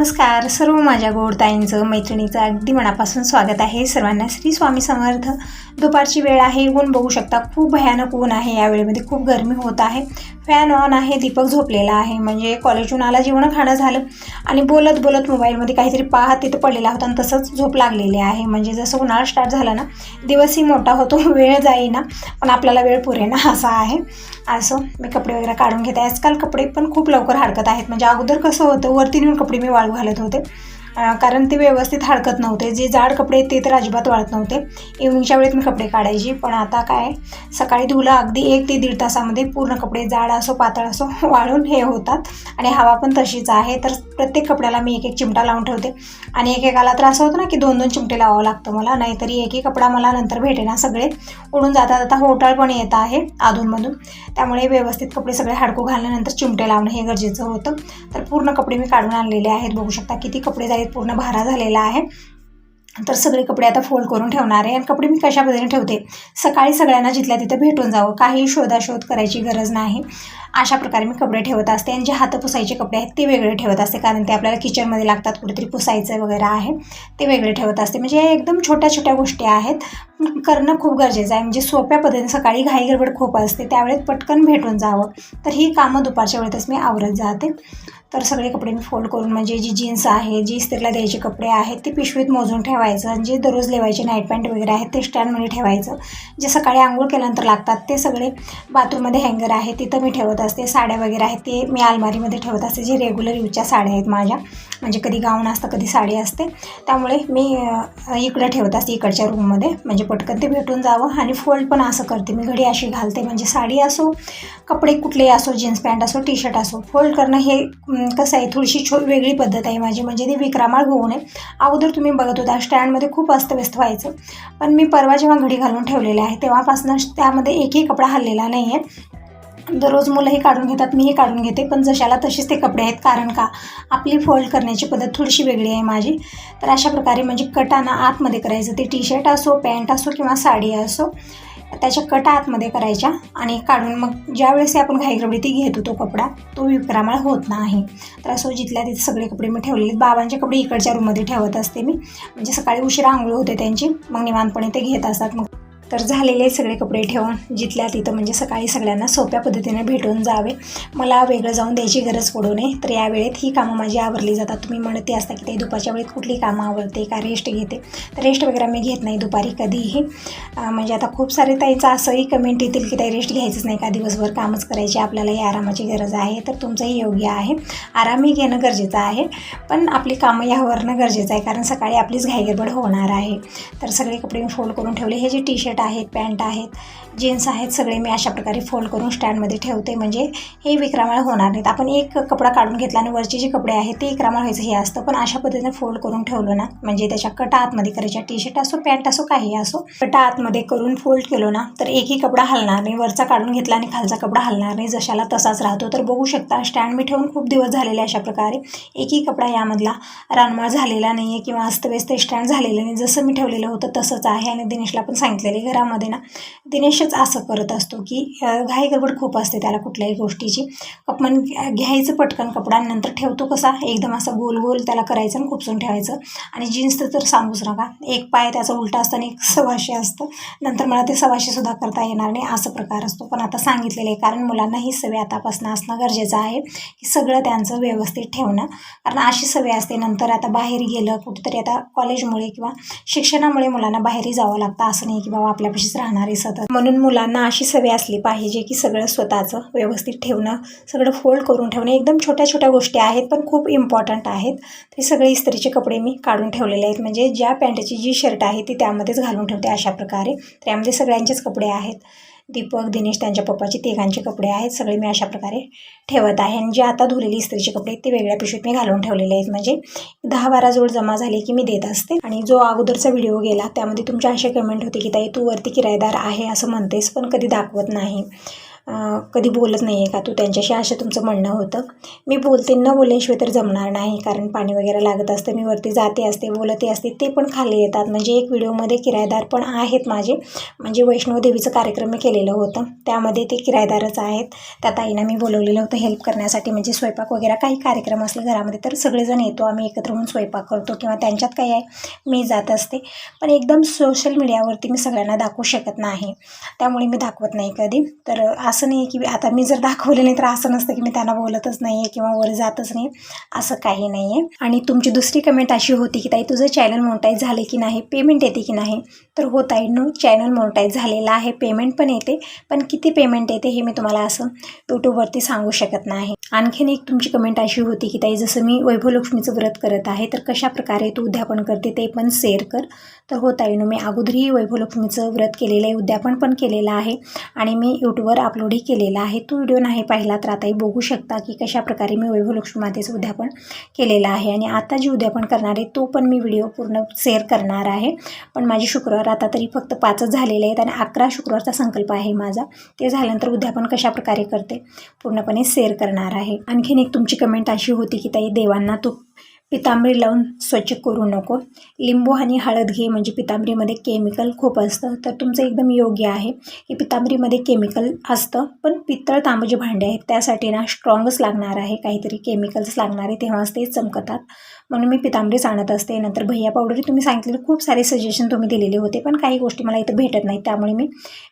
नमस्कार सर्व माझ्या गोडताईंचं मैत्रिणीचं अगदी मनापासून स्वागत आहे सर्वांना. श्री स्वामी समर्थ. दुपारची वेळ आहे, ऊन बघू शकता, खूप भयानक ऊन आहे. या वेळेमध्ये खूप गरमी होत आहे. फॅन ऑन आहे, दीपक झोपलेला आहे. म्हणजे कॉलेजहून आला, जेवण खाणं झालं आणि बोलत बोलत मोबाईलमध्ये काहीतरी पाहत तिथं पडलेला होता आणि तसंच झोप लागलेली आहे. म्हणजे जसं उन्हाळा स्टार्ट झाला ना, दिवसही मोठा होतो, वेळ जाईना पण आपल्याला वेळ पुरेना असा आहे. असं मी कपडे वगैरे काढून घेते. आजकाल कपडे पण खूप लवकर हडकत आहेत. म्हणजे अगोदर कसं होतं, वरती नेऊन कपडे मी वाळू घालत होते कारण ते व्यवस्थित हडकत नव्हते. जे जाड कपडे ते तर अजिबात वाळत नव्हते. इव्हनिंगच्या वेळेत मी कपडे काढायची, पण आता काय, सकाळी धुलं अगदी 1 ते 1.5 तासामध्ये पूर्ण कपडे जाड असो पातळ असो वाळून हे होतात. आणि हवा पण तशीच आहे, तर प्रत्येक कपड्याला मी एक चिमटा लावून ठेवते. आणि एकेकाला तर असं होतं ना की 2-2 चिमटे लावावं लागतं मला, नाहीतरी एक कपडा मला नंतर भेटेना. सगळे उडून जातात. आता होटाळ पण येत आहे अधूनमधून, त्यामुळे व्यवस्थित कपडे सगळे हडकू घालण्यानंतर चिमटे लावणं हे गरजेचं होतं. तर पूर्ण कपडे मी काढून आणलेले आहेत. बघू शकता किती कपडे झाले, पूर्ण भारा झालेला आहे. तर सगळे कपडे आता फोल्ड करून ठेवणार आहे. आणि कपडे मी कशा पद्धतीने ठेवते, सकाळी सगळ्यांना जिथल्या तिथं भेटून जावं, काही शोधाशोध करायची गरज नाही, अशा प्रकारे मी कपडे ठेवत असते. आणि जे हात पुसायचे कपडे आहेत ते वेगळे ठेवत असते, कारण ते आपल्याला किचनमध्ये लागतात, कुठेतरी पुसायचं वगैरे आहे ते वेगळे ठेवत असते. म्हणजे एकदम छोट्या छोट्या गोष्टी आहेत, करणं खूप गरजेचं आहे. म्हणजे सोप्या पद्धतीने, सकाळी घाई गडबड खूप असते, त्यावेळेत पटकन भेटून जावं, तर ही कामं दुपारच्या वेळेतच मी आवरत जाते. तर सगळे कपडे मी फोल्ड करून, म्हणजे जी जीन्स आहे, जी इस्त्रीला द्यायचे कपडे आहेत ते पिशवीत मोजून ठेवायचं. आणि जे दररोज लेवायचे नाईट पॅन्ट वगैरे आहेत ते स्टँडमध्ये ठेवायचं. जे सकाळी आंघोळ केल्यानंतर लागतात ते सगळे बाथरूममध्ये हँगर आहे तिथं मी ठेवत असते. साड्या वगैरे आहेत ते मी अलमारीमध्ये ठेवत असते, जे रेग्युलर यूजच्या साड्या आहेत माझ्या. म्हणजे कधी गाऊन असतं, कधी साडी असते, त्यामुळे मी इकडं ठेवत असते, इकडच्या रूममध्ये, म्हणजे पटकन ते भेटून जावं. आणि फोल्ड पण असं करते मी, घडी अशी घालते, म्हणजे साडी असो, कपडे कुठलेही असो, जीन्स पॅन्ट असो, टी शर्ट असो, फोल्ड करणं हे कसं आहे, थोडीशी वेगळी पद्धत आहे माझी. म्हणजे ती विक्रमाळ होऊ नये. अगोदर तुम्ही बघत होता स्टँडमध्ये खूप अस्तव्यस्त व्हायचं, पण मी परवा जेव्हा घडी घालून ठेवलेले आहे तेव्हापासून त्यामध्ये एकही कपडा हललेला नाही आहे. दररोज मुलंही काढून घेतात, मीही काढून घेते, पण जशाला तसेच ते कपडे आहेत. कारण का, आपली फोल्ड करण्याची पद्धत थोडीशी वेगळी आहे माझी. तर अशा प्रकारे, म्हणजे कटाना आतमध्ये करायचं, ते टी शर्ट असो, पॅन्ट असो किंवा साडी असो, त्याच्या कटा आतमध्ये करायच्या आणि काढून मग ज्यावेळेस आपण घाईगडबडीत घेतो तो कपडा, तो विक्रमाळ होत नाही. तर असं जिथल्या तिथे सगळे कपडे मी ठेवलेले. बाबांचे कपडे इकडच्या रूममध्ये ठेवत असते मी, म्हणजे सकाळी उशिरा आंघोळ होते त्यांची, मग निवांतपणे ते घेत असतात. मग तर झालेले सगळे कपडे ठेवून जिथल्या तिथं, म्हणजे सकाळी सगळ्यांना सोप्या पद्धतीने भेटून जावे, मला वेगळं जाऊन द्यायची गरज पडू नये. तर या वेळेत ही कामं माझी आवरली जातात. तुम्ही म्हणते असता की ते दुपारच्या वेळेत कुठली कामं आवडते का, रेस्ट घेते, तर रेस्ट वगैरे मी घेत नाही दुपारी कधीही. म्हणजे आता खूप सारे ताईंचं असंही कमेंट येतील की ताई रेस्ट घ्यायचंच नाही का, दिवसभर कामच करायचे, आपल्यालाही आरामाची गरज आहे. तर तुमचंही योग्य आहे, आरामही घेणं गरजेचं आहे, पण आपली कामं यावरनं गरजेचं आहे, कारण सकाळी आपलीच घाईगडबड होणार आहे. तर सगळे कपडे मी फोल्ड करून ठेवले. हे जे टी शर्ट आहेत, पॅन्ट आहेत, जीन्स आहेत, सगळे मी अशा प्रकारे फोल्ड करून स्टँडमध्ये ठेवते, म्हणजे हे विक्रमाळ होणार नाहीत. आपण एक कपडा काढून घेतला आणि वरचे जे कपडे आहेत ते विक्रमाळ व्हायचं हे असतं, पण अशा पद्धतीने फोल्ड करून ठेवलं ना, म्हणजे त्याच्या कटा आतमध्ये करायच्या, टी शर्ट असो, पॅन्ट असो, काही असो, कटा आतमध्ये करून फोल्ड केलो ना, तर एकही कपडा हलणार नाही. वरचा काढून घेतला आणि खालचा कपडा हलणार नाही, जशाला तसाच राहतो. तर बघू शकता, स्टँड मी ठेवून खूप दिवस झालेले. अशा प्रकारे एकही कपडा यामधला रानमाळ झालेला नाही आहे किंवा अस्तव्यस्त स्टँड झालेलं नाही, जसं मी ठेवलेलं होतं तसंच आहे. आणि दिनेशला पण सांगितलेले, घरामध्ये ना दिनेशच असं करत असतो की घाई गडबड खूप असते त्याला कुठल्याही गोष्टीची. कपमन घ्यायचं पटकन कपडा, नंतर ठेवतो कसा, एकदम असं गोल गोल त्याला करायचं आणि खुपसून ठेवायचं. आणि जीन्सचं तर सांगूच नका, एक पाय त्याचा उलटा असतं आणि एक सव्वाशे असतं, नंतर मला ते सव्वाशेसुद्धा करता येणार नाही, असं प्रकार असतो. पण आता सांगितलेलं आहे, कारण मुलांना ही सवय आतापासून असणं गरजेचं आहे की सगळं त्यांचं व्यवस्थित ठेवणं. कारण अशी सवय असते, नंतर आता बाहेर गेलं कुठेतरी, आता कॉलेजमुळे किंवा शिक्षणामुळे मुलांना बाहेरही जावं लागतं, असं नाही की बाबा आपल्यापाशीच राहणारे सतत. म्हणून मुलांना अशी सवय असली पाहिजे की सगळं स्वतःचं व्यवस्थित ठेवणं, सगळं फोल्ड करून ठेवणं. एकदम छोट्या छोट्या गोष्टी आहेत, पण खूप इम्पॉर्टंट आहेत. ते सगळे इस्त्रीचे कपडे मी काढून ठेवलेले आहेत, म्हणजे ज्या पॅन्टची जी शर्ट आहे ती त्यामध्येच घालून ठेवते अशा प्रकारे. त्यामध्ये सगळ्यांचेच कपडे आहेत, दीपक, दिनेश, त्यांच्या पप्पाचे, तिघांचे कपडे आहेत, सगळे मी अशा प्रकारे ठेवत आहे. आणि जे आता धुलेली इस्त्रीचे कपडे ते वेगळ्या पिशवीत मी घालून ठेवलेले आहेत, म्हणजे 10-12 जोड जमा झाले की मी देत असते. आणि जो अगोदरचा व्हिडिओ गेला त्यामध्ये तुमच्या असे कमेंट होते की ताई तू वरती किरायदार आहे असं म्हणतेस पण कधी दाखवत नाही. कधी बोलत नाही आहे का तू त्यांच्याशी, असं तुमचं म्हणणं होतं. मी बोलते, न बोलल्याशिवाय तर जमणार नाही, कारण पाणी वगैरे लागत असतं. मी वरती जाते असते, बोलते असते, ते पण खाली येतात. म्हणजे एक व्हिडिओमध्ये किरायदार पण आहेत माझे, म्हणजे वैष्णोदेवीचं कार्यक्रम मी केलेलं होतं, त्यामध्ये ते किरायदारच आहेत. त्या ताईंना मी बोलवलेलं होतं हेल्प करण्यासाठी, म्हणजे स्वयंपाक वगैरे काही कार्यक्रम असलं घरामध्ये तर सगळेजण येतो, आम्ही एकत्र होऊन स्वयंपाक करतो, किंवा त्यांच्यात काही आहे मी जात असते. पण एकदम सोशल मीडियावरती मी सगळ्यांना दाखवू शकत नाही, त्यामुळे मी दाखवत नाही कधी. तर असं नाही की आता मी जर दाखवले नाही तर असं नसतं की मी त्यांना बोलतच नाही आहे किंवा वर जातच नाही, असं काही नाही आहे. आणि तुमची दुसरी कमेंट अशी होती की ताई तुझं चॅनल मोनेटाईज झाले की नाही, पेमेंट येते की नाही. तर हो ताईंनो, चॅनल मोनेटाईज झालेलं आहे, पेमेंट पण येते, पण किती पेमेंट येते हे मी तुम्हाला असं यूट्यूबवरती सांगू शकत नाही. आणखीन एक तुमची कमेंट अशी होती की ताई जसं मी वैभवलक्ष्मीचं व्रत करत आहे तर कशा प्रकारे तू उद्यापन करते ते पण शेअर कर. तर हो ताईंनो, मी अगोदरही वैभवलक्ष्मीचं व्रत केलेलं आहे, उद्यापन पण केलेलं आहे, आणि मी यूट्यूबवर अपलोडही केलेला आहे. तो व्हिडिओ नाही पाहिला तर आताही बघू शकता की कशा प्रकारे मी वैभवलक्ष्मी मातेचं उद्यापन केलेलं आहे. आणि आता जे उद्यापन करणार आहे तो पण मी व्हिडिओ पूर्ण शेअर करणार आहे. पण माझे शुक्रवार आता तरी फक्त 5च झालेले आहेत, आणि 11 शुक्रवारचा संकल्प आहे माझा. ते झाल्यानंतर उद्यापन कशा प्रकारे करते पूर्णपणे शेअर करणार आहे. आणखीन एक तुमची कमेंट अशी होती की ताई देवांना तू पितांबरी लावून स्वच्छ करू नको, लिंबू आणि हळद घे, म्हणजे पितांबरीमध्ये केमिकल खूप असतं. तर तुमचं एकदम योग्य आहे की पितांबरीमध्ये केमिकल असतं, पण पितळ तांबे जे भांडे आहेत त्यासाठी ना स्ट्रॉंगच लागणार आहे, काहीतरी केमिकल्स लागणार आहे, तेव्हाच ते चमकतात. म्हणून मी पितांबरीच आणत असते. नंतर भैया पावडर तुम्ही सांगितलेले खूप सारे सजेशन तुम्ही दिलेले होते, पण काही गोष्टी मला इथं भेटत नाहीत, त्यामुळे मी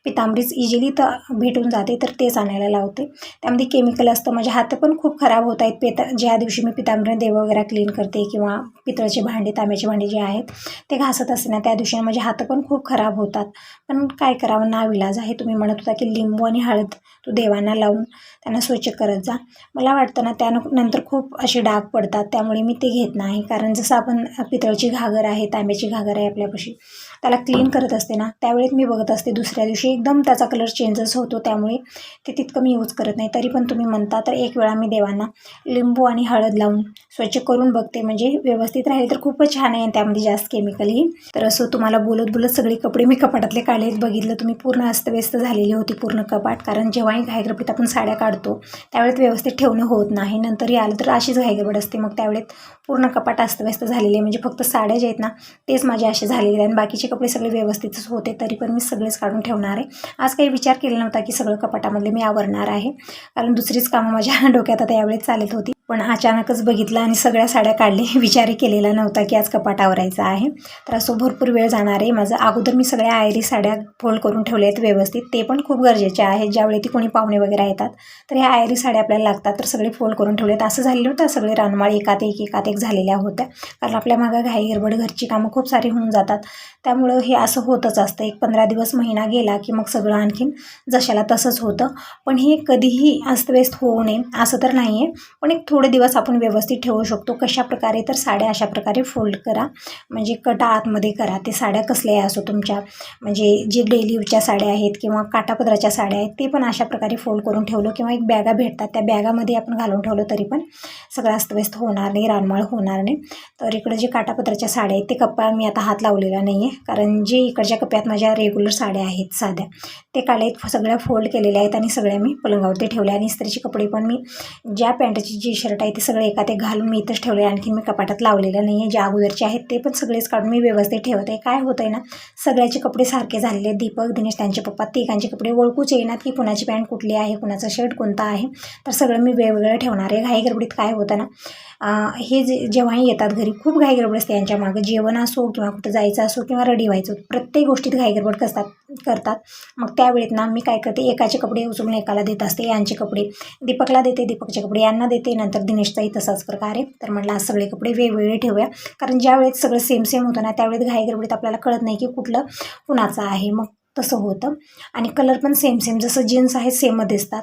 पितांबरीच इझिली तर भेटून जाते तर तेच आणायला लावते. त्यामध्ये केमिकल असतं, माझे हात पण खूप खराब होत आहेत. ज्या दिवशी मी पितांबरी देव वगैरे क्लीन करते किंवा पितळचे भांडे, तांब्याचे भांडे जे आहेत ते घासत असते ना, त्या दिवशी माझे हात पण खूप खराब होतात. पण काय करावं, नाविलाज आहे. तुम्ही म्हणत होता की लिंबू आणि हळद तू देवांना लावून त्यांना स्वच्छ करत जा. मला वाटतं ना त्यानंतर खूप असे डाग पडतात, त्यामुळे मी ते घेत नाही. कारण जसं आपण पितळची घागर आहे, तांब्याची घागर आहे आपल्यापाशी, त्याला क्लीन करत असते ना त्यावेळेस मी बघत असते दुसऱ्या दिवशी एकदम त्याचा कलर चेंजेस होतो, त्यामुळे ते तितकं मी यूज करत नाही. तरी पण तुम्ही म्हणता तर एक वेळा मी देवांना लिंबू आणि हळद लावून स्वच्छ करून बघते, म्हणजे व्यवस्थित राहील तर खूपच छान आहे. त्यामध्ये जास्त केमिकलही. तर असं तुम्हाला बोलत बोलत सगळे कपडे मी कपाटातले काढलेत, बघितलं तुम्ही पूर्ण अस्तव्यस्त झालेली होती पूर्ण कपाट, कारण जेव्हाही घाईगडबडीत आपण साड्या काढतो त्यावेळेस व्यवस्थित ठेवणं होत नाही, नंतरही आलं तर अशीच घाईगडबड असते, मग त्यावेळेस पूर्ण कपाट अस्तव्यस्त झालेले, म्हणजे फक्त साड्या जे आहेत ना तेच माझे असे झालेले आहेत, आणि बाकीचे कपडे सगळे व्यवस्थितच होते, तरी पण मी सगळेच काढून ठेवणार आहे. आज काही विचार केला नव्हता की सगळं कपाटामधले मी आवरणार आहे, कारण दुसरीच कामं माझ्या डोक्यात आता यावेळेस चालत होती. पण अचानकच बघितलं आणि सगळ्या साड्या काढले, विचारही केलेला नव्हता की आज कपाट आवरायचं आहे. तर असं भरपूर वेळ जाणार आहे माझं. अगोदर मी सगळ्या आयरी साड्या फोल्ड करून ठेवल्या आहेत व्यवस्थित, ते पण खूप गरजेचे आहे. ज्यावेळी ती कोणी पाहुणे वगैरे येतात तर ह्या आयरी साड्या आपल्याला लागतात, तर सगळे फोल्ड करून ठेवलेत. असं झालेलं होतं, सगळे रानमाळ एकात एक झालेल्या होत्या, कारण आपल्या मागं घाई गडबड घरची कामं खूप सारी होऊन जातात, त्यामुळं हे असं होतच असतं. एक 15 दिवस महिना गेला की मग सगळं आणखीन जशाला तसंच होतं. पण हे कधीही अस्तव्यस्त होऊ नये असं तर नाही आहे, पण एक थोडे दिवस आपण व्यवस्थित ठेवू शकतो. कशा प्रकारे, तर साड्या अशा प्रकारे फोल्ड करा, म्हणजे कटा आतमध्ये करा. ते साड्या कसल्याही असो तुमच्या, म्हणजे जे डेली यूजच्या साड्या आहेत किंवा काठापदराच्या साड्या आहेत ते पण अशा प्रकारे फोल्ड करून ठेवलं, किंवा एक बॅगा भेटतात त्या बॅगामध्ये आपण घालून ठेवलं तरी पण सगळं अस्तव्यस्त होणार नाही, रानमाळ होणार नाही. तर इकडं जे काठापदराच्या साड्या आहेत ते कप्पा मी आता हात लावलेला नाही आहे, कारण जे इकडच्या कप्प्यात माझ्या रेग्युलर साड्या आहेत साध्या ते काढलेत, सगळ्या फोल्ड केलेल्या आहेत आणि सगळ्या मी पलंगावरती ठेवल्या. आणि इस्त्रीचे कपडे पण मी ज्या पॅन्टची जी शर्ट आहे ते सगळे एका ते घालून मी इथंच ठेवले, आणखी मी कपाटात लावलेलं नाही आहे. जे अगोदरचे आहेत ते पण सगळेच काढून मी व्यवस्थित ठेवत आहे. काय होतं आहे ना, सगळ्याचे कपडे सारखे झालेले, दीपक, दिनेश, त्यांचे पप्पा, तिघांचे कपडे ओळखूच येईनात की कुणाची पॅन्ट कुठली आहे, कुणाचा शर्ट कोणता आहे, तर सगळं मी वेगवेगळं ठेवणार आहे. घाई गडबडीत काय होतं ना, हे जेव्हाही येतात घरी खूप घाई गडबड असते, यांच्या मागं जेवण असो किंवा कुठं जायचं असो किंवा रेडी व्हायचं, प्रत्येक गोष्टीत घाई गडबड करतात. मग त्यावेळेत ना मी काय करते, एकाचे कपडे उचलून एकाला देत असते, यांचे कपडे दीपकला देते, दीपकचे कपडे यांना देते, नंतर दिनेशचाही तसाच प्रकार आहे. तर म्हटलं आज सगळे कपडे वेगवेगळे ठेवूया, कारण ज्यावेळेस सगळं सेम सेम होतं ना त्यावेळेस घाई गडबडीत आपल्याला कळत नाही की कुठलं कुणाचं आहे, मग तसं होतं. आणि कलर पण सेम सेम, जसं जीन्स आहे सेमच दिसतात,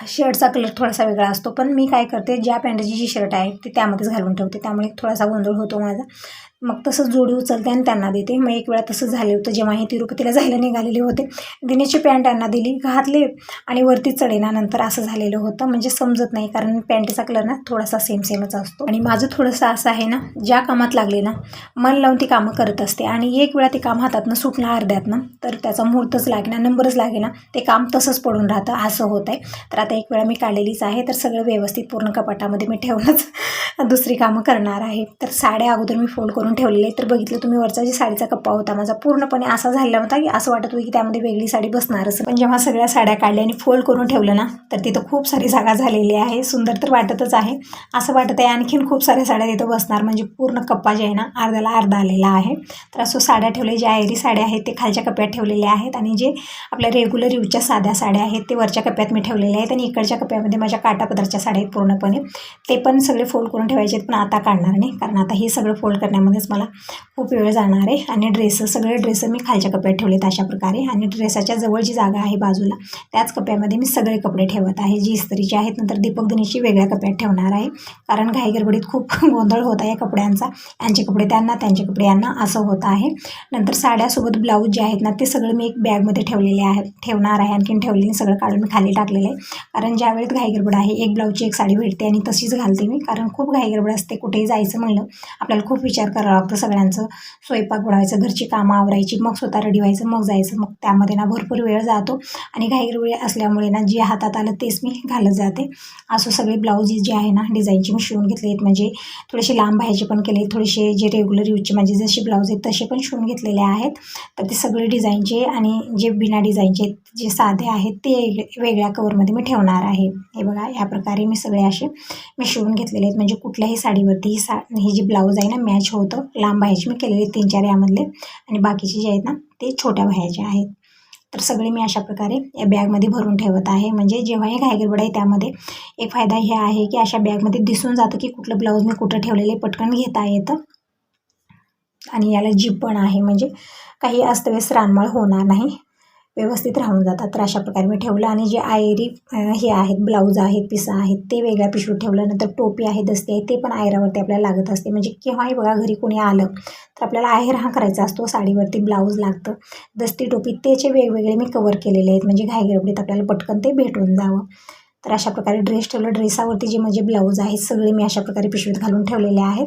शर्टचा कलर थोडासा वेगळा असतो. पण मी काय करते, ज्या पॅन्टची जी शर्ट आहे ती त्यामध्येच घालून ठेवते, त्यामुळे थोडासा गोंधळ होतो माझा. मग तसंच जोडी उचलते आणि त्यांना देते. मग एक वेळा तसं झालं होतं, जेव्हा हे तिरुपतीला जायला निघालेले होते, दिनेशची पॅन्ट त्यांना दिली, घातले आणि वरती चढेना. नंतर असं झालेलं होतं, म्हणजे समजत नाही, कारण पॅन्टचा कलर ना थोडासा सेमच असतो. आणि माझं थोडंसं असं आहे ना, ज्या कामात लागले ना मन लावून ती कामं करत असते, आणि एक वेळा ते काम हातातनं सुटणं अर्ध्यातनं तर त्याचा मुहूर्तच लागेना, नंबरच लागेना, ते काम तसंच पडून राहतं, असं होत आहे. तर आता एक वेळा मी काढलेलीच आहे, तर सगळं व्यवस्थित पूर्ण कपाटामध्ये मी ठेवूनच दुसरी कामं करणार आहे. तर साड्या अगोदर मी फोल्ड करून ठेवलेले आहे. तर बघितलं तुम्ही, वरचा जी साडीचा कप्पा होता माझा पूर्णपणे असा झालेला होता की असं वाटत होतं की त्यामध्ये वेगळी साडी बसणारच. पण जेव्हा सगळ्या साड्या काढल्या आणि फोल्ड करून ठेवलं ना, तर तिथं खूप सारी जागा झालेली आहे. सुंदर तर वाटतच आहे, असं वाटत आहे आणखीन खूप साऱ्या साड्या तिथं बसणार, म्हणजे पूर्ण कप्पा जे आहे ना अर्ध्याला अर्धा आलेला आहे. तर असं साड्या ठेवले, जे आयरी साड्या आहेत ते खालच्या कप्प्यात ठेवलेल्या आहेत, आणि जे आपल्या रेग्युलर यूजच्या साध्या साड्या आहेत ते वरच्या कप्प्यात मी ठेवलेल्या आहेत. आणि इकडच्या कप्प्यामध्ये माझ्या काटापदरच्या साड्या आहेत पूर्णपणे, ते पण सगळे फोल्ड करून ठेवायचे आहेत, पण आता काढणार नाही, कारण आता हे सगळं फोल्ड करण्यामध्येच मला खूप वेळ जाणार आहे. आणि सगळे ड्रेस मी खालच्या कप्प्यात ठेवलेत अशा प्रकारे, आणि ड्रेसाच्या जवळ जी जागा आहे बाजूला त्याच कप्प्यामध्ये मी सगळे कपडे ठेवत आहे, जी इस्त्रीचे आहेत. नंतर दीपक दिनेशची वेगळ्या कप्प्यात ठेवणार आहे, कारण घाई गडबडीत खूप गोंधळ होत आहे कपड्यांचा, यांचे कपडे त्यांना, त्यांचे कपडे यांना, असं होत आहे. नंतर साड्यासोबत ब्लाऊज जे आहेत ना ते सगळं मी एक बॅगमध्ये ठेवणार आहे. आणखीन ठेवलेली सगळं काढून मी खाली टाकलेलं आहे, कारण ज्या वेळेत घाई गडबड आहे एक ब्लाऊजची एक साडी भेटते आणि तशीच घालते मी, कारण खूप घाई गडबड असते. कुठेही जायचं म्हणलं आपल्याला खूप विचार करावा लागतो, सगळ्यांचं स्वयंपाक बनवायचं, घरची कामं आवरायची, मग स्वतः रेडी व्हायचं, मग जायचं, मग त्यामध्ये ना भरपूर वेळ जातो. आणि घाईगडबडी असल्यामुळे ना जे हातात आलं तेच मी घालत जाते. असं सगळे ब्लाऊज जे आहे ना डिझाईनचे मी शिवून घेतले आहेत, म्हणजे थोडेसे लांब बाह्याचे पण केले, थोडेसे जे रेग्युलर यूजचे म्हणजे जसे ब्लाऊज आहेत तसे पण शिवून घेतलेले आहेत. तर ते सगळे डिझाईनचे, आणि जे बिना डिझाईनचे जे साधे आहेत ते वेगळ्या कवरमध्ये मी ठेवणार आहे. हे बघा, या प्रकारे मी सगळे असे मी शिवून घेतलेले आहेत, म्हणजे कुठल्याही साडीवरती ही जी ब्लाऊज आहे ना मॅच होतं. लांब बाह्याचे मी केलेले 3-4 यामधले, आणि बाकीचे जे आहेत ना ते छोट्या बाह्याचे आहेत. तर सगळे मी अशा प्रकारे या बॅगमध्ये भरून ठेवत आहे, म्हणजे जेव्हाही घाईगडबड आहे त्यामध्ये एक फायदा हे आहे की अशा बॅगमध्ये दिसून जातं की कुठलं ब्लाऊज मी कुठं ठेवलेले, पटकन घेता येतं. आणि याला जीप पण आहे, म्हणजे काही अस्तव्यस्त रानमाळ होणार नाही, व्यवस्थित राहून जातात. तर अशा प्रकारे मी ठेवलं. आणि जे आयरी हे आहेत ब्लाऊज आहेत, पिसा आहेत ते वेगळ्या पिशवीत ठेवलं. नंतर टोपी आहे, दस्ती आहे, ते पण आहेरावरती आपल्याला लागत असते, म्हणजे केव्हाही बघा घरी कोणी आलं तर आपल्याला आहेर हा करायचा असतो, साडीवरती ब्लाऊज लागतं, दस्ती टोपी त्याचे वेगवेगळे मी कवर केलेले आहेत, म्हणजे घाईगडबडीत आपल्याला पटकन ते भेटून जावं. तर अशा प्रकारे ड्रेस ठेवलं, ड्रेसावरती जे म्हणजे ब्लाऊज आहेत सगळे मी अशा प्रकारे पिशवीत घालून ठेवलेले आहेत.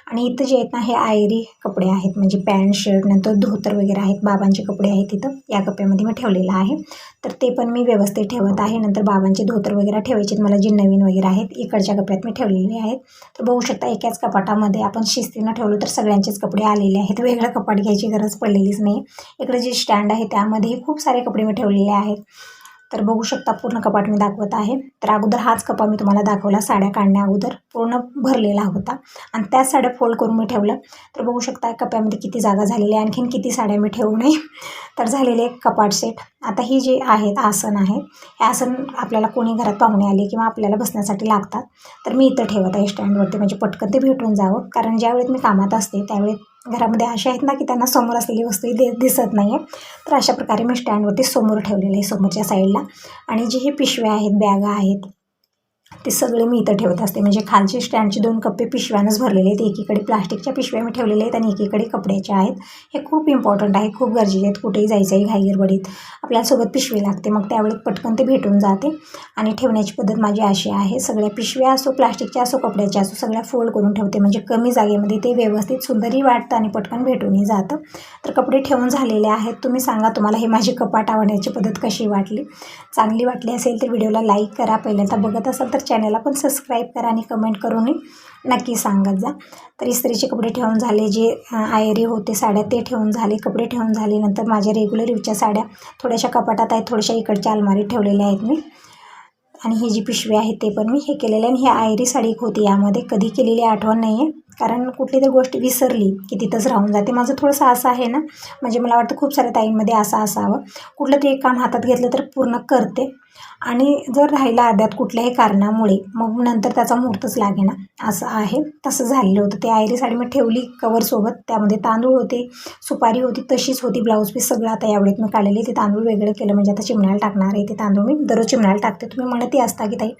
आणि इथं जे आहेत ना हे आयरी कपडे आहेत, म्हणजे पॅन्ट शर्ट, नंतर धोतर वगैरे आहेत, बाबांचे कपडे आहेत तिथं या कप्प्यामध्ये मी ठेवलेलं आहे. तर ते पण मी व्यवस्थित ठेवत आहे. नंतर बाबांचे धोतर वगैरे ठेवायचे मला, जे नवीन वगैरे आहेत इकडच्या कप्प्यात मी ठेवलेले आहेत. तर बघू शकता एकाच कपाटामध्ये आपण शिस्तीनं ठेवलं तर सगळ्यांचेच कपडे आलेले आहेत, वेगळं कपाट घ्यायची गरज पडलेलीच नाही. इकडे जे स्टँड आहे त्यामध्येही खूप सारे कपडे मी ठेवलेले आहेत. तर बघू शकता पूर्ण कपाट मी दाखवत आहे. तर अगोदर हाच कपा मी तुम्हाला दाखवला साड्या काढण्या अगोदर पूर्ण भरलेला होता, आणि त्याच साड्या फोल्ड करून मी ठेवलं. तर बघू शकता कप्यामध्ये किती जागा झालेली आहे, आणखीन किती साड्या मी ठेवू नये. तर झालेले एक कपाट सेट. आता ही जे आहेत आसन आहेत, हे आसन आपल्याला कोणी घरात पाहुणे आले किंवा आपल्याला बसण्यासाठी लागतात, तर मी इथं ठेवत आहे स्टँडवरती, म्हणजे पटकन ते भेटून जावं. कारण ज्यावेळेत मी कामात असते त्यावेळेत घरामध्ये असे आहेत ना की त्यांना समोर असलेली वस्तू दिसत नाही आहे. तर अशा प्रकारे मी स्टँडवरती समोर ठेवलेलं आहे, समोरच्या साईडला. आणि जे हे पिशव्या आहेत, बॅगा आहेत, ते सगळे मी इथं ठेवत असते, म्हणजे खालचे स्टँडचे 2 कप्पे पिशव्यानंच भरलेले आहेत. एकीकडे प्लास्टिकच्या पिशव्या मी ठेवलेल्या आहेत, आणि एकीकडे कपड्याच्या आहेत. हे खूप इम्पॉर्टंट आहे, खूप गरजेचे आहेत. कुठेही जायचं आहे घाईगडबडीत आपल्यासोबत पिशवी लागते, मग त्यावेळेत पटकन ते भेटून जाते. आणि ठेवण्याची पद्धत माझी अशी आहे, सगळ्या पिशव्या असो, प्लास्टिकच्या असो, कपड्याच्या असो, सगळ्या फोल्ड करून ठेवते, म्हणजे कमी जागेमध्ये ते व्यवस्थित सुंदरही वाटतं आणि पटकन भेटूनही जातं. तर कपडे ठेवून झालेले आहेत. तुम्ही सांगा तुम्हाला हे माझी कपाट आवडण्याची पद्धत कशी वाटली. चांगली वाटली असेल तर व्हिडिओला लाईक करा, पहिल्यांदा बघत असाल तर चॅनलला पण सबस्क्राईब करा, आणि कमेंट करूनही नक्की सांगत जा. तर इस्त्रीचे कपडे ठेवून झाले, जे आयरी होते साड्या ते ठेवून झाले, कपडे ठेवून झाले. नंतर माझ्या रेग्युलर यूजच्या साड्या थोड्याशा कपाटात आहेत, थोड्याशा इकडच्या अलमारीत ठेवलेल्या आहेत मी. आणि ही जी पिशवी आहे ते पण मी हे केलेलं आहे. आणि ही आयरी साडी होती, यामध्ये कधी केलेली आठवण नाही आहे, कारण कुठली तर गोष्ट विसरली की तिथंच राहून जाते. माझं थोडंसं असं आहे ना, म्हणजे मला वाटतं खूप साऱ्या ताईंमध्ये असं असावं, कुठलं तरी एक काम हातात घेतलं तर पूर्ण करते, आणि जर राहिला अर्ध्यात कुठल्याही कारणामुळे मग नंतर त्याचा मुहूर्तच लागेना असं आहे. तसं झालेलं होतं. ते आयरी साडी मी ठेवली कवरसोबत, त्यामध्ये तांदूळ होते, सुपारी होती, तशीच होती, ब्लाऊज पीस सगळं आता यावेळेत मी काढलेली. ते तांदूळ वेगळं केलं म्हणजे आता चिमण्याला टाकणार आहे. ते तांदूळ मी दररोज चिमण्याला टाकते. तुम्ही म्हणतही असता की ताई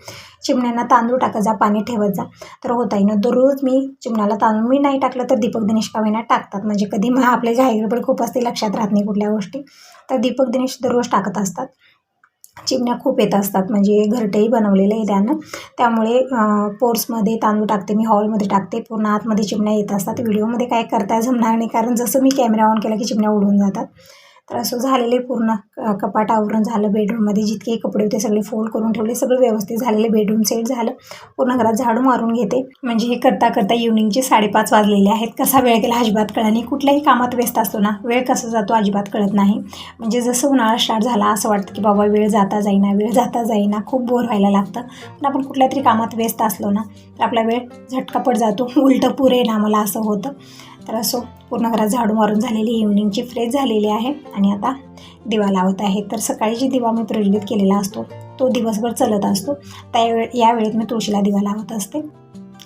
चिमण्यांना तांदूळ टाकत जा, पाणी ठेवत जा. तर होत आहे ना, दररोज मी चिमण्याला तांदूळ मी नाही टाकलं तर दीपक दिनेश का होईना टाकतात. म्हणजे कधी मग आपल्या घाईगडबड खूप असते, लक्षात राहत नाही कुठल्या गोष्टी, तर दीपक दिनेश दररोज टाकत असतात. चिमण्या खूप येत असतात, म्हणजे घरटेही बनवलेलं आहे त्यानं, त्यामुळे पोर्समध्ये तांदूळ टाकते मी, हॉलमध्ये टाकते, पूर्ण आतमध्ये चिमण्या येत असतात. व्हिडिओमध्ये काय करता जमणार नाही, कारण जसं मी कॅमेरा ऑन केला की चिमण्या उडून जातात. तर असं झालेले पूर्ण कपाट आवरून झालं. बेडरूममध्ये जितकेही कपडे होते सगळे फोल्ड करून ठेवले, सगळं व्यवस्थित झालेले, बेडरूम सेट झालं. पूर्ण घरात झाडू मारून घेते. म्हणजे हे करता करता इव्हनिंगचे 5:30 वाजलेले आहेत. कसा वेळ गेला अजिबात कळत नाही. कुठल्याही कामात व्यस्त असतो ना, वेळ कसा जातो अजिबात कळत नाही. म्हणजे जसं उन्हाळा स्टार्ट झाला असं वाटतं की बाबा वेळ जाता जाईना, खूप बोर व्हायला लागतं. पण आपण कुठल्या तरी कामात व्यस्त असलो ना तर आपला वेळ झटकापट जातो, उलटं पुरे ना मला असं होतं. तर असं पूर्ण घरात झाडू मारून झालेली, इव्हनिंगची फ्रेश झालेली आहे आणि आता दिवा लावत आहे. तर सकाळी जी दिवा मी प्रज्वलित केलेला असतो तो दिवसभर चलत असतो, या वेळेत मी तुळशीला दिवा लावत असते.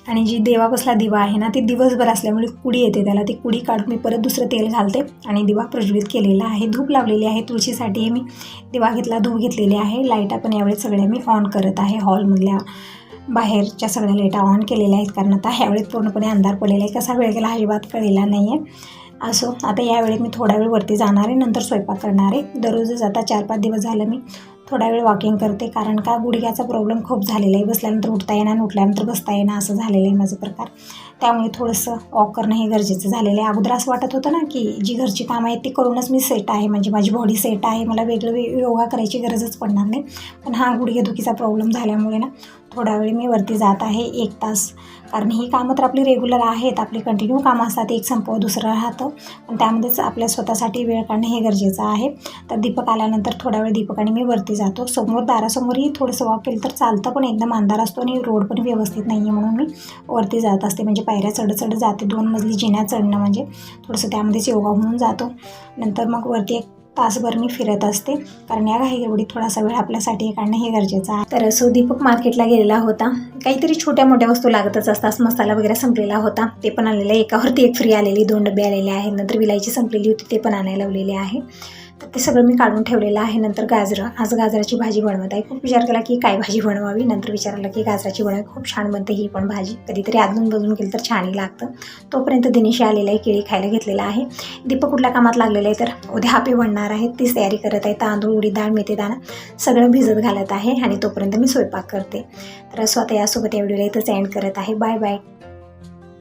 आणि जी देवापासला दिवा आहे ना ती दिवसभर असल्यामुळे कुडी येते त्याला, ती कुडी काढून मी परत दुसरं तेल घालते आणि दिवा प्रज्वलित केलेला आहे. धूप लावलेली आहे, तुळशीसाठी मी दिवा घेतला, धूप घेतलेली आहे. लाईटा पण यावेळेस सगळ्या मी ऑन करत आहे. हॉलमधल्या बाहेरच्या सगळ्या लाईटा ऑन केलेल्या आहेत, कारण आता ह्यावेळेस पूर्णपणे अंधार पडलेला आहे. कसा वेळ गेला अजिबात कळलेला नाही आहे. असो, आता यावेळेत मी थोडा वेळ वरती जाणार आहे, नंतर स्वयंपाक करणार आहे. दररोजच आता 4-5 दिवस झालं मी थोडा वेळ वॉकिंग करते, कारण का गुडघ्याचा प्रॉब्लेम खूप झालेला आहे. बसल्यानंतर उठता येणार, उठल्यानंतर बसता येणार असं झालेलं आहे माझं प्रकार. त्यामुळे थोडंसं वॉक करणं हे गरजेचं झालेलं आहे. अगोदर असं वाटत होतं ना की जी घरची कामं आहेत ती करूनच मी सेट आहे, म्हणजे माझी बॉडी सेट आहे, मला वेगळं योगा करायची गरजच पडणार नाही. पण हा गुडघेदुखीचा प्रॉब्लेम झाल्यामुळे ना थोडा वेळ मी वरती जात आहे, 1 तास. कारण ही कामं तर आपली रेग्युलर आहेत, आपली कंटिन्यू कामं असतात, एक संपव दुसरं राहतं, पण त्यामध्येच आपल्या स्वतःसाठी वेळ काढणं हे गरजेचं आहे. तर दीपक आल्यानंतर थोडा वेळ दीपक आणि मी वरती जातो. दारासमोरही थोडंसं वॉक केलं तर चालतं, पण एकदम अंधार असतो आणि रोड पण व्यवस्थित नाही आहे, म्हणून मी वरती जात असते. म्हणजे पायऱ्या चढत जाते, 2 मजली जिन्या चढणं म्हणजे थोडंसं त्यामध्येच योगा होऊन जातो. नंतर मग वरती 1 तासभर मी फिरत असते, कारण या घाईगडबडीत थोडासा वेळ आपल्यासाठी काढणं हे गरजेचं आहे. तर असो, दीपक मार्केटला गेलेला होता, काहीतरी छोट्या मोठ्या वस्तू लागतच असतात. मसाला वगैरे संपलेला होता, ते पण आणलेलं आहे. एकावरती एक फ्री आलेली, 2 डबे आलेले आहेत. नंतर विलायची संपलेली होती, ते पण आणायला लावलेले आहे. तर ते सगळं मी काढून ठेवलेलं आहे. नंतर आज गाजराची भाजी बनवत आहे. खूप विचार केला की काय भाजी बनवावी, नंतर विचार आला की गाजराची बनवावी, खूप छान बनते ही पण भाजी. कधीतरी अदलून बदलून केलं तर छानही लागतं. तोपर्यंत दिनेश आलेला आहे, केळी खायला घेतलेला आहे. दीपक कुठल्या कामात लागलेलं आहे, तर उद्या हापे बनणार आहे, तीच तयारी करत आहे. तांदूळ, उडीद डाळ, मेथी दाणा सगळं भिजत घालत आहे आणि तोपर्यंत मी स्वयंपाक करते. तर असं आता यासोबत या व्हिडिओला इथंच एंड करत आहे. Bye bye.